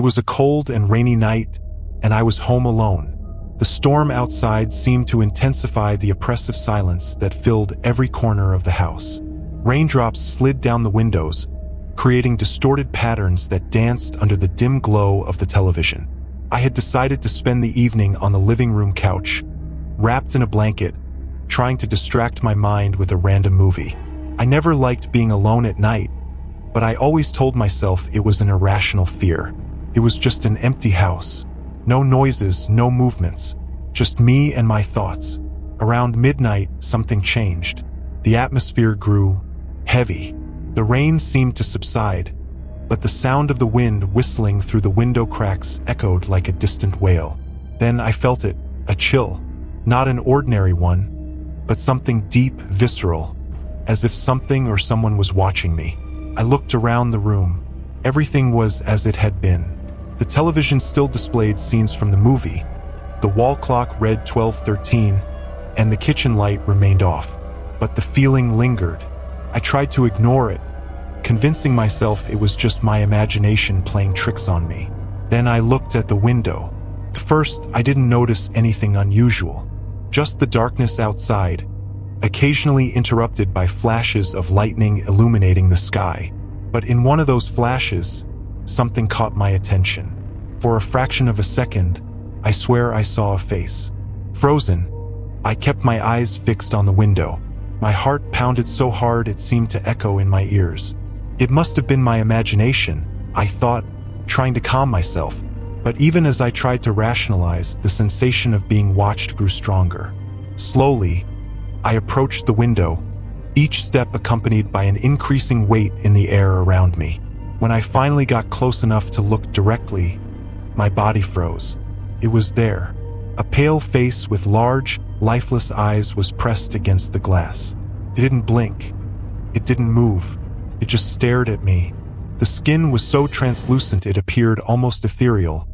It was a cold and rainy night, and I was home alone. The storm outside seemed to intensify the oppressive silence that filled every corner of the house. Raindrops slid down the windows, creating distorted patterns that danced under the dim glow of the television. I had decided to spend the evening on the living room couch, wrapped in a blanket, trying to distract my mind with a random movie. I never liked being alone at night, but I always told myself it was an irrational fear. It was just an empty house. No noises, no movements, just me and my thoughts. Around midnight, something changed. The atmosphere grew heavy. The rain seemed to subside, but the sound of the wind whistling through the window cracks echoed like a distant wail. Then I felt it, a chill, not an ordinary one, but something deep, visceral, as if something or someone was watching me. I looked around the room. Everything was as it had been. The television still displayed scenes from the movie. The wall clock read 12:13, and the kitchen light remained off. But the feeling lingered. I tried to ignore it, convincing myself it was just my imagination playing tricks on me. Then I looked at the window. At first, I didn't notice anything unusual, just the darkness outside, occasionally interrupted by flashes of lightning illuminating the sky. But in one of those flashes, something caught my attention. For a fraction of a second, I swear I saw a face. Frozen, I kept my eyes fixed on the window. My heart pounded so hard it seemed to echo in my ears. It must have been my imagination, I thought, trying to calm myself. But even as I tried to rationalize, the sensation of being watched grew stronger. Slowly, I approached the window, each step accompanied by an increasing weight in the air around me. When I finally got close enough to look directly, my body froze. It was there. A pale face with large, lifeless eyes was pressed against the glass. It didn't blink. It didn't move. It just stared at me. The skin was so translucent it appeared almost ethereal,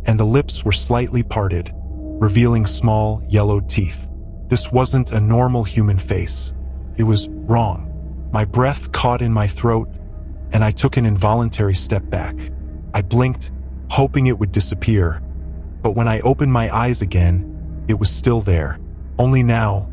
and the lips were slightly parted, revealing small, yellowed teeth. This wasn't a normal human face. It was wrong. My breath caught in my throat, and I took an involuntary step back. I blinked, hoping it would disappear, but when I opened my eyes again, it was still there. Only now,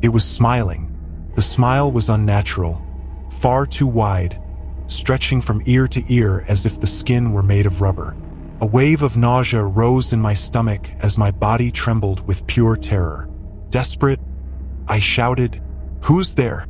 it was smiling. The smile was unnatural, far too wide, stretching from ear to ear as if the skin were made of rubber. A wave of nausea rose in my stomach as my body trembled with pure terror. Desperate, I shouted, "Who's there?"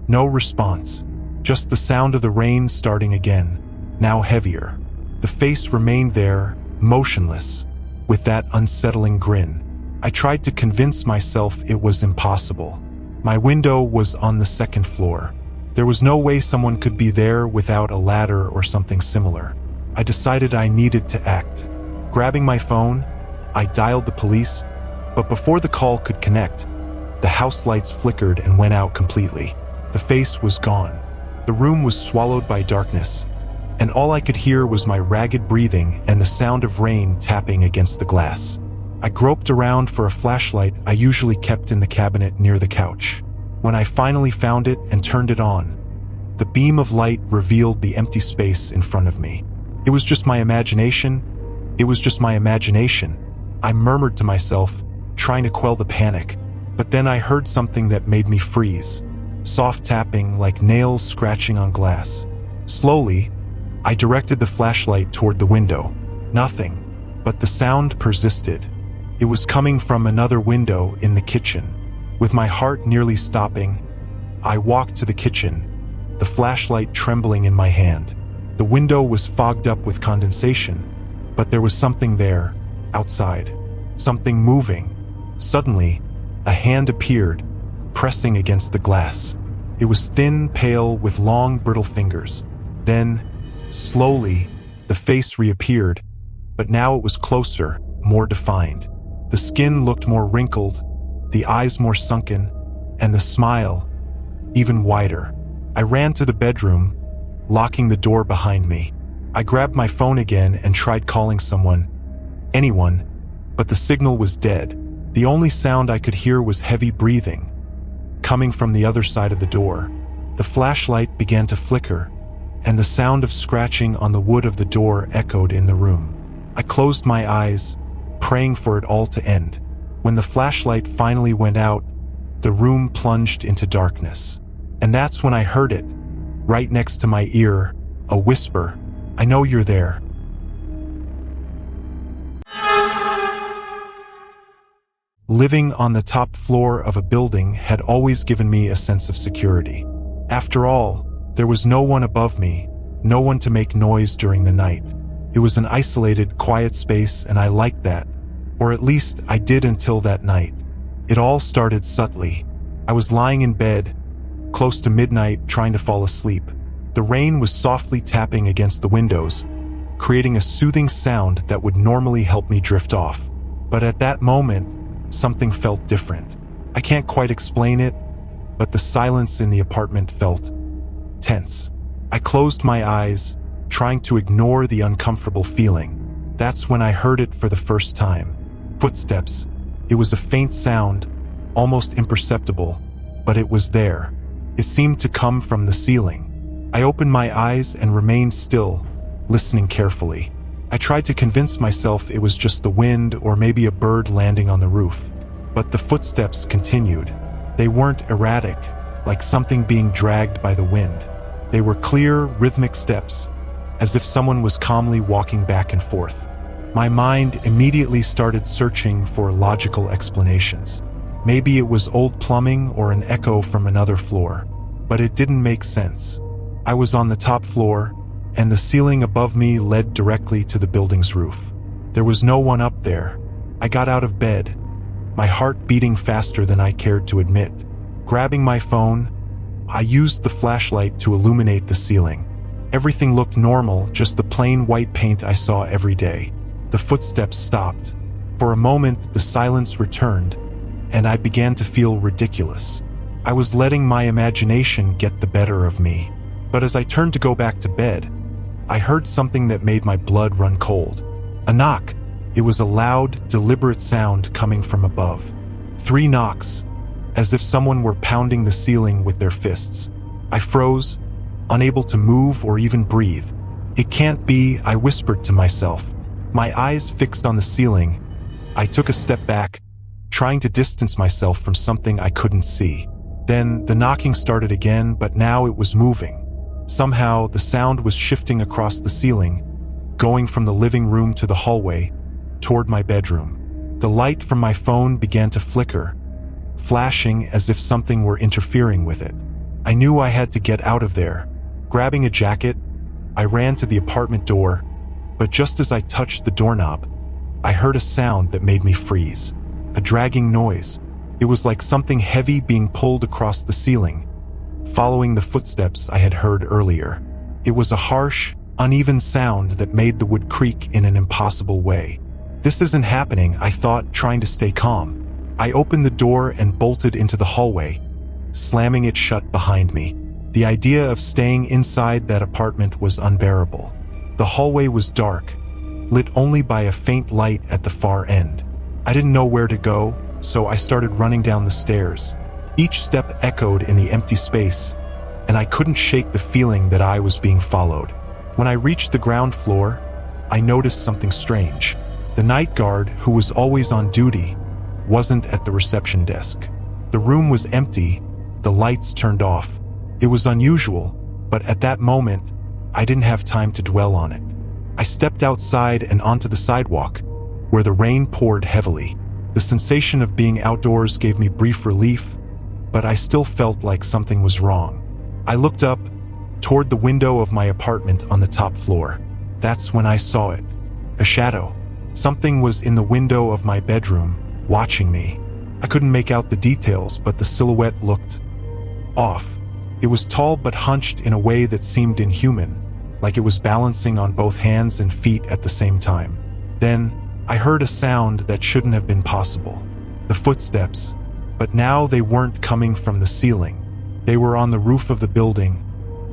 No response, just the sound of the rain starting again, now heavier. The face remained there, motionless, with that unsettling grin. I tried to convince myself it was impossible. My window was on the second floor. There was no way someone could be there without a ladder or something similar. I decided I needed to act. Grabbing my phone, I dialed the police, but before the call could connect, the house lights flickered and went out completely. The face was gone. The room was swallowed by darkness, and all I could hear was my ragged breathing and the sound of rain tapping against the glass. I groped around for a flashlight I usually kept in the cabinet near the couch. When I finally found it and turned it on, the beam of light revealed the empty space in front of me. It was just my imagination. It was just my imagination. I murmured to myself, trying to quell the panic, but then I heard something that made me freeze. Soft tapping like nails scratching on glass. Slowly, I directed the flashlight toward the window. Nothing, but the sound persisted. It was coming from another window in the kitchen. With my heart nearly stopping, I walked to the kitchen, the flashlight trembling in my hand. The window was fogged up with condensation, but there was something there, outside. Something moving. Suddenly, a hand appeared, pressing against the glass. It was thin, pale, with long, brittle fingers. Then, slowly, the face reappeared, but now it was closer, more defined. The skin looked more wrinkled, the eyes more sunken, and the smile even wider. I ran to the bedroom, locking the door behind me. I grabbed my phone again and tried calling someone, anyone, but the signal was dead. The only sound I could hear was heavy breathing, coming from the other side of the door. The flashlight began to flicker, and the sound of scratching on the wood of the door echoed in the room. I closed my eyes, praying for it all to end. When the flashlight finally went out, the room plunged into darkness. And that's when I heard it, right next to my ear, a whisper, "I know you're there." Living on the top floor of a building had always given me a sense of security. After all, there was no one above me, no one to make noise during the night. It was an isolated, quiet space, and I liked that. Or at least I did until that night. It all started subtly. I was lying in bed, close to midnight, trying to fall asleep. The rain was softly tapping against the windows, creating a soothing sound that would normally help me drift off. But at that moment, something felt different. I can't quite explain it, but the silence in the apartment felt tense. I closed my eyes, trying to ignore the uncomfortable feeling. That's when I heard it for the first time. Footsteps. It was a faint sound, almost imperceptible, but it was there. It seemed to come from the ceiling. I opened my eyes and remained still, listening carefully. I tried to convince myself it was just the wind or maybe a bird landing on the roof. But the footsteps continued. They weren't erratic, like something being dragged by the wind. They were clear, rhythmic steps, as if someone was calmly walking back and forth. My mind immediately started searching for logical explanations. Maybe it was old plumbing or an echo from another floor, but it didn't make sense. I was on the top floor, and the ceiling above me led directly to the building's roof. There was no one up there. I got out of bed, my heart beating faster than I cared to admit. Grabbing my phone, I used the flashlight to illuminate the ceiling. Everything looked normal, just the plain white paint I saw every day. The footsteps stopped. For a moment, the silence returned, and I began to feel ridiculous. I was letting my imagination get the better of me. But as I turned to go back to bed, I heard something that made my blood run cold. A knock. It was a loud, deliberate sound coming from above. 3 knocks, as if someone were pounding the ceiling with their fists. I froze, unable to move or even breathe. "It can't be," I whispered to myself. My eyes fixed on the ceiling, I took a step back, trying to distance myself from something I couldn't see. Then the knocking started again, but now it was moving. Somehow, the sound was shifting across the ceiling, going from the living room to the hallway, toward my bedroom. The light from my phone began to flicker, flashing as if something were interfering with it. I knew I had to get out of there. Grabbing a jacket, I ran to the apartment door, but just as I touched the doorknob, I heard a sound that made me freeze. A dragging noise. It was like something heavy being pulled across the ceiling, following the footsteps I had heard earlier. It was a harsh, uneven sound that made the wood creak in an impossible way. This isn't happening, I thought, trying to stay calm. I opened the door and bolted into the hallway, slamming it shut behind me. The idea of staying inside that apartment was unbearable. The hallway was dark, lit only by a faint light at the far end. I didn't know where to go, so I started running down the stairs. Each step echoed in the empty space, and I couldn't shake the feeling that I was being followed. When I reached the ground floor, I noticed something strange. The night guard, who was always on duty, wasn't at the reception desk. The room was empty, the lights turned off. It was unusual, but at that moment, I didn't have time to dwell on it. I stepped outside and onto the sidewalk, where the rain poured heavily. The sensation of being outdoors gave me brief relief, but I still felt like something was wrong. I looked up, toward the window of my apartment on the top floor. That's when I saw it. A shadow. Something was in the window of my bedroom, watching me. I couldn't make out the details, but the silhouette looked off. It was tall but hunched in a way that seemed inhuman, like it was balancing on both hands and feet at the same time. Then, I heard a sound that shouldn't have been possible. The footsteps. But now they weren't coming from the ceiling. They were on the roof of the building,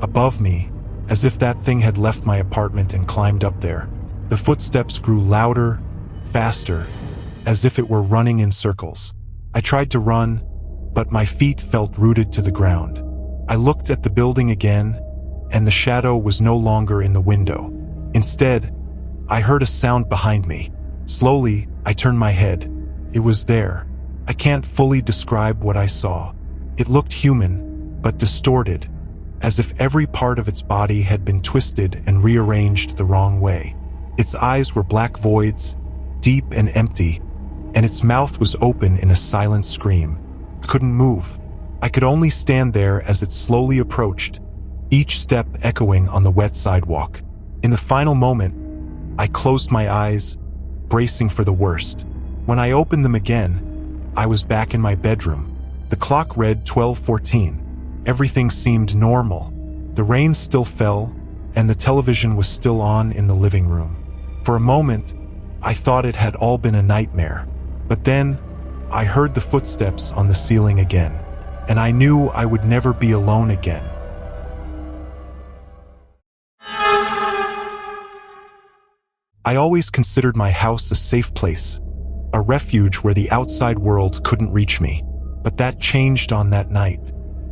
above me, as if that thing had left my apartment and climbed up there. The footsteps grew louder, faster, as if it were running in circles. I tried to run, but my feet felt rooted to the ground. I looked at the building again, and the shadow was no longer in the window. Instead, I heard a sound behind me. Slowly, I turned my head. It was there. I can't fully describe what I saw. It looked human, but distorted, as if every part of its body had been twisted and rearranged the wrong way. Its eyes were black voids, deep and empty, and its mouth was open in a silent scream. I couldn't move. I could only stand there as it slowly approached, each step echoing on the wet sidewalk. In the final moment, I closed my eyes, bracing for the worst. When I opened them again, I was back in my bedroom. The clock read 12:14. Everything seemed normal. The rain still fell, and the television was still on in the living room. For a moment, I thought it had all been a nightmare. But then, I heard the footsteps on the ceiling again, and I knew I would never be alone again. I always considered my house a safe place, a refuge where the outside world couldn't reach me. But that changed on that night.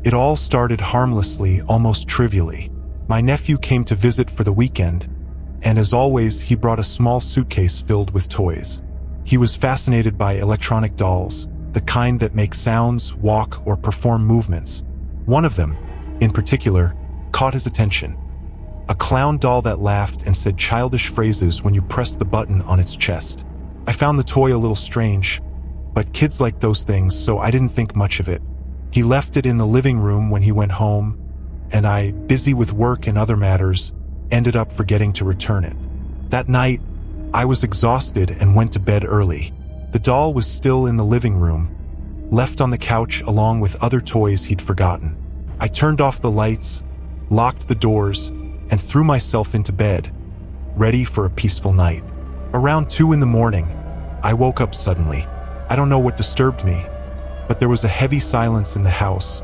It all started harmlessly, almost trivially. My nephew came to visit for the weekend, and as always, he brought a small suitcase filled with toys. He was fascinated by electronic dolls, the kind that make sounds, walk, or perform movements. One of them, in particular, caught his attention. A clown doll that laughed and said childish phrases when you pressed the button on its chest. I found the toy a little strange, but kids like those things, so I didn't think much of it. He left it in the living room when he went home, and I, busy with work and other matters, ended up forgetting to return it. That night, I was exhausted and went to bed early. The doll was still in the living room, left on the couch along with other toys he'd forgotten. I turned off the lights, locked the doors, and threw myself into bed, ready for a peaceful night. Around 2 in the morning, I woke up suddenly. I don't know what disturbed me, but there was a heavy silence in the house,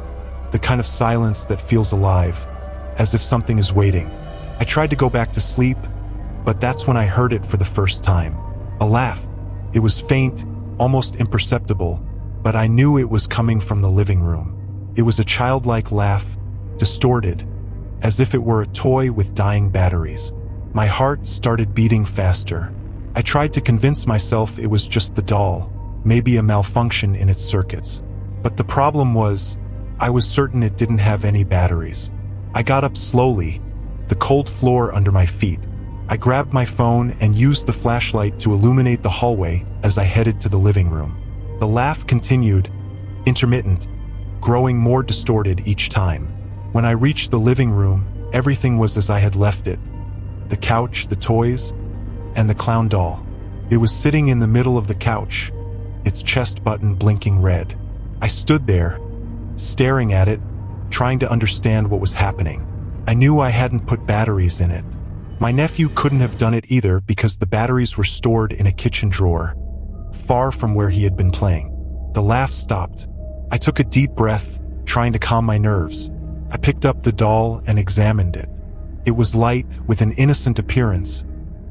the kind of silence that feels alive, as if something is waiting. I tried to go back to sleep, but that's when I heard it for the first time. A laugh. It was faint, almost imperceptible, but I knew it was coming from the living room. It was a childlike laugh, distorted, as if it were a toy with dying batteries. My heart started beating faster. I tried to convince myself it was just the doll, maybe a malfunction in its circuits. But the problem was, I was certain it didn't have any batteries. I got up slowly, the cold floor under my feet. I grabbed my phone and used the flashlight to illuminate the hallway as I headed to the living room. The laugh continued, intermittent, growing more distorted each time. When I reached the living room, everything was as I had left it. The couch, the toys, and the clown doll. It was sitting in the middle of the couch, its chest button blinking red. I stood there, staring at it, trying to understand what was happening. I knew I hadn't put batteries in it. My nephew couldn't have done it either because the batteries were stored in a kitchen drawer, far from where he had been playing. The laugh stopped. I took a deep breath, trying to calm my nerves. I picked up the doll and examined it. It was light, with an innocent appearance,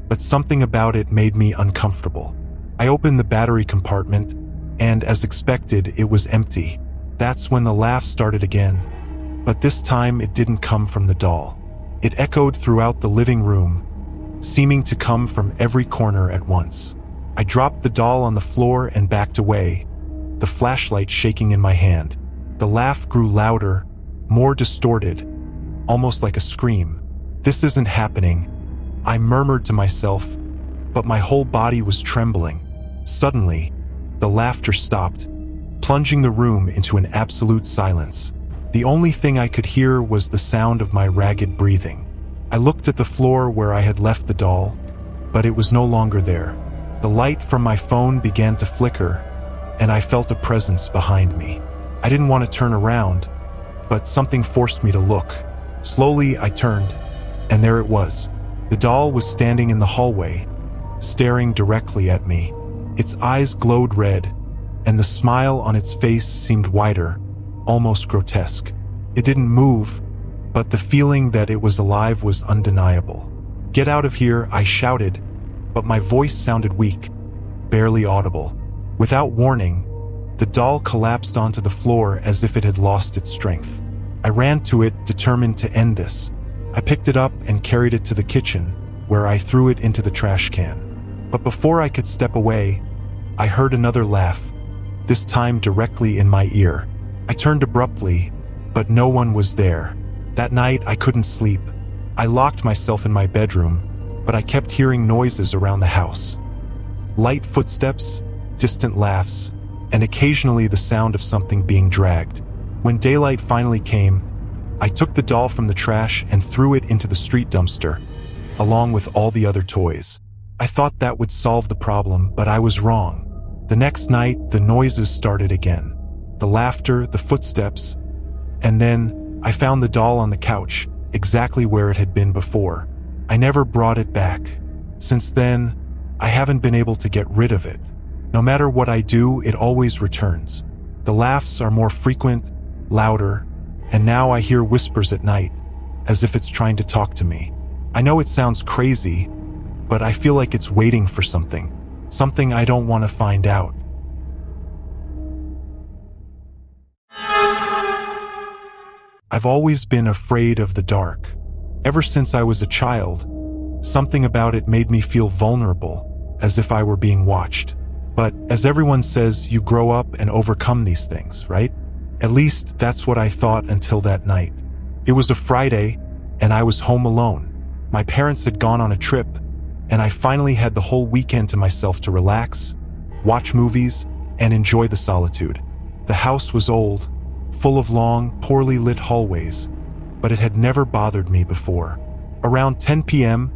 but something about it made me uncomfortable. I opened the battery compartment, and as expected, it was empty. That's when the laugh started again, but this time it didn't come from the doll. It echoed throughout the living room, seeming to come from every corner at once. I dropped the doll on the floor and backed away, the flashlight shaking in my hand. The laugh grew louder, more distorted, almost like a scream. "This isn't happening," I murmured to myself, but my whole body was trembling. Suddenly, the laughter stopped, plunging the room into an absolute silence. The only thing I could hear was the sound of my ragged breathing. I looked at the floor where I had left the doll, but it was no longer there. The light from my phone began to flicker, and I felt a presence behind me. I didn't want to turn around, but something forced me to look. Slowly, I turned, and there it was. The doll was standing in the hallway, staring directly at me. Its eyes glowed red, and the smile on its face seemed wider, almost grotesque. It didn't move, but the feeling that it was alive was undeniable. "Get out of here," I shouted, but my voice sounded weak, barely audible. Without warning, the doll collapsed onto the floor as if it had lost its strength. I ran to it, determined to end this. I picked it up and carried it to the kitchen, where I threw it into the trash can. But before I could step away, I heard another laugh, this time directly in my ear. I turned abruptly, but no one was there. That night, I couldn't sleep. I locked myself in my bedroom, but I kept hearing noises around the house. Light footsteps, distant laughs, and occasionally the sound of something being dragged. When daylight finally came, I took the doll from the trash and threw it into the street dumpster, along with all the other toys. I thought that would solve the problem, but I was wrong. The next night, the noises started again. The laughter, the footsteps, and then I found the doll on the couch, exactly where it had been before. I never brought it back. Since then, I haven't been able to get rid of it. No matter what I do, it always returns. The laughs are more frequent, louder, and now I hear whispers at night, as if it's trying to talk to me. I know it sounds crazy, but I feel like it's waiting for something I don't want to find out. I've always been afraid of the dark. Ever since I was a child, something about it made me feel vulnerable, as if I were being watched. But as everyone says, you grow up and overcome these things, right? At least that's what I thought until that night. It was a Friday, and I was home alone. My parents had gone on a trip, and I finally had the whole weekend to myself to relax, watch movies, and enjoy the solitude. The house was old, full of long, poorly lit hallways, but it had never bothered me before. Around 10 p.m.,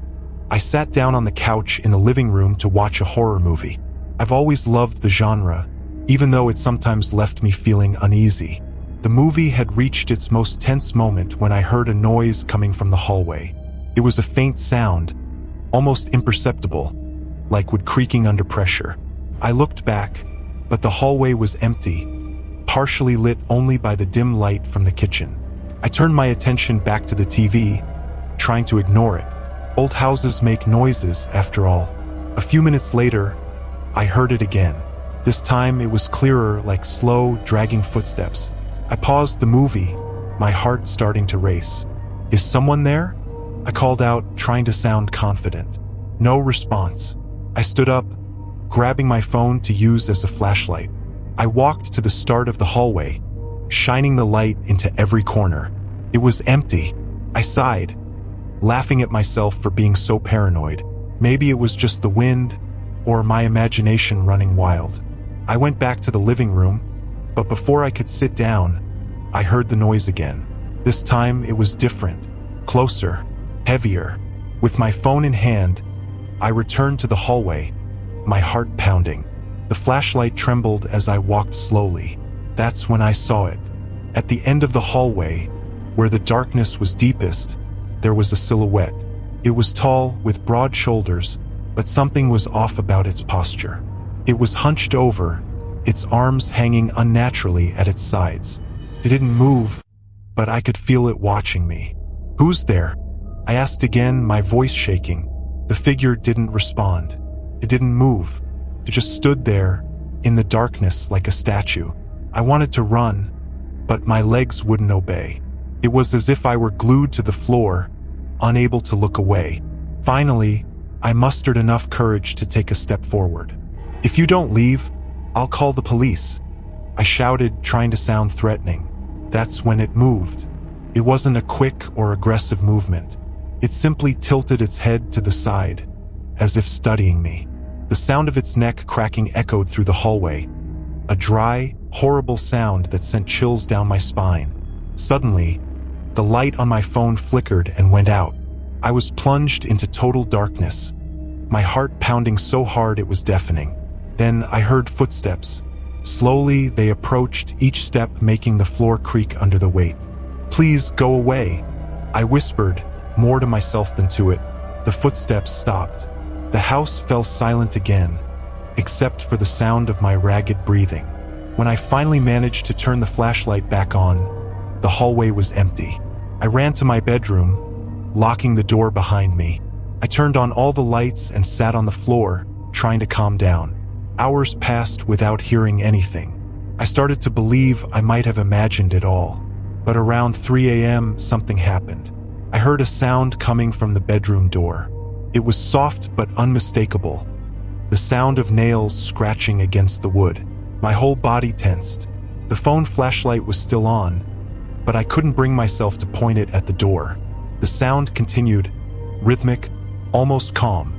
I sat down on the couch in the living room to watch a horror movie. I've always loved the genre, even though it sometimes left me feeling uneasy. The movie had reached its most tense moment when I heard a noise coming from the hallway. It was a faint sound, almost imperceptible, like wood creaking under pressure. I looked back, but the hallway was empty, partially lit only by the dim light from the kitchen. I turned my attention back to the TV, trying to ignore it. Old houses make noises, after all. A few minutes later, I heard it again. This time it was clearer, like slow, dragging footsteps. I paused the movie, my heart starting to race. "Is someone there?" I called out, trying to sound confident. No response. I stood up, grabbing my phone to use as a flashlight. I walked to the start of the hallway, shining the light into every corner. It was empty. I sighed, laughing at myself for being so paranoid. Maybe it was just the wind, or my imagination running wild. I went back to the living room, but before I could sit down, I heard the noise again. This time it was different, closer, heavier. With my phone in hand, I returned to the hallway, my heart pounding. The flashlight trembled as I walked slowly. That's when I saw it. At the end of the hallway, where the darkness was deepest, there was a silhouette. It was tall, with broad shoulders, but something was off about its posture. It was hunched over, its arms hanging unnaturally at its sides. It didn't move, but I could feel it watching me. "Who's there?" I asked again, my voice shaking. The figure didn't respond. It didn't move. It just stood there, in the darkness like a statue. I wanted to run, but my legs wouldn't obey. It was as if I were glued to the floor, unable to look away. Finally, I mustered enough courage to take a step forward. "If you don't leave, I'll call the police," I shouted, trying to sound threatening. That's when it moved. It wasn't a quick or aggressive movement. It simply tilted its head to the side, as if studying me. The sound of its neck cracking echoed through the hallway, a dry, horrible sound that sent chills down my spine. Suddenly, the light on my phone flickered and went out. I was plunged into total darkness, my heart pounding so hard it was deafening. Then I heard footsteps. Slowly, they approached, each step making the floor creak under the weight. "Please go away," I whispered, more to myself than to it. The footsteps stopped. The house fell silent again, except for the sound of my ragged breathing. When I finally managed to turn the flashlight back on, the hallway was empty. I ran to my bedroom, locking the door behind me. I turned on all the lights and sat on the floor, trying to calm down. Hours passed without hearing anything. I started to believe I might have imagined it all. But around 3 a.m., something happened. I heard a sound coming from the bedroom door. It was soft but unmistakable. The sound of nails scratching against the wood. My whole body tensed. The phone flashlight was still on, but I couldn't bring myself to point it at the door. The sound continued, rhythmic, almost calm,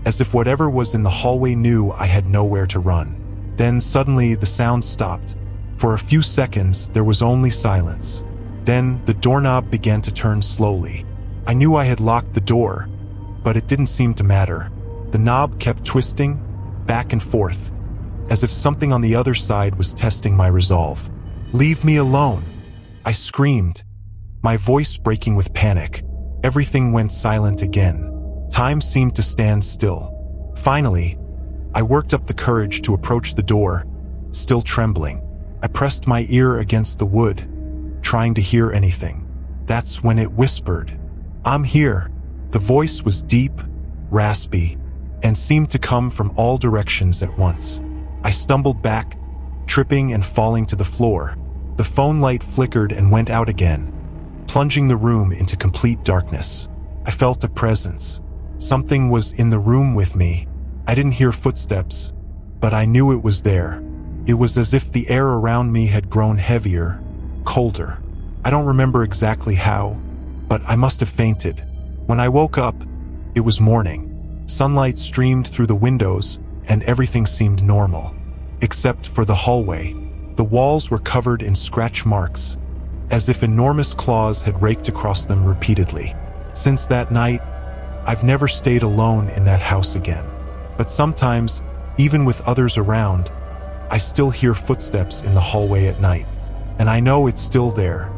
as if whatever was in the hallway knew I had nowhere to run. Then suddenly the sound stopped. For a few seconds there was only silence. Then the doorknob began to turn slowly. I knew I had locked the door, but it didn't seem to matter. The knob kept twisting, back and forth, as if something on the other side was testing my resolve. "Leave me alone!" I screamed, my voice breaking with panic. Everything went silent again. Time seemed to stand still. Finally, I worked up the courage to approach the door, still trembling. I pressed my ear against the wood, trying to hear anything. That's when it whispered, "I'm here." The voice was deep, raspy, and seemed to come from all directions at once. I stumbled back, tripping and falling to the floor. The phone light flickered and went out again, plunging the room into complete darkness. I felt a presence. Something was in the room with me. I didn't hear footsteps, but I knew it was there. It was as if the air around me had grown heavier, colder. I don't remember exactly how, but I must have fainted. When I woke up, it was morning. Sunlight streamed through the windows, and everything seemed normal, except for the hallway. The walls were covered in scratch marks, as if enormous claws had raked across them repeatedly. Since that night, I've never stayed alone in that house again. But sometimes, even with others around, I still hear footsteps in the hallway at night. And I know it's still there,